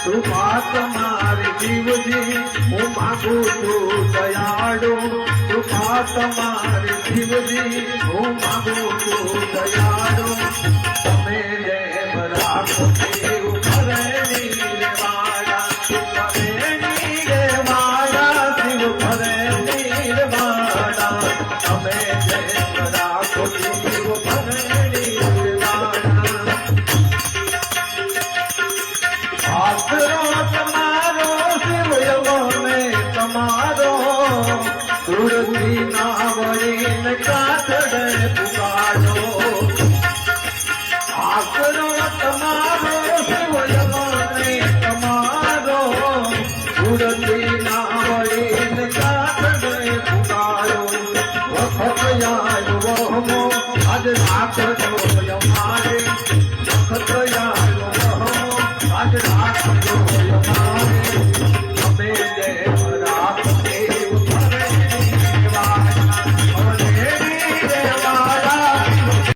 કૃપા તમારી જીવજી હું માગું છું દયાળુ કૃપા તમારી જીવજી હું માગું છું દયાળુ તમે જેમ રાખો એવું કરે નીરવાળા તમે નીરવાળા શિવ કરે નીરવાળા તમે જેમ રાખો એવું કરે નીરવાળા આશરો તમારો શિવ યવને તમારો સુરતી ના વળીને કાતડે પુકારો આશરો તમારો શિવ યવને તમારો સુરતી ના વળીને કાતડે પુકારો વખત આવ્યો આજ રાખજો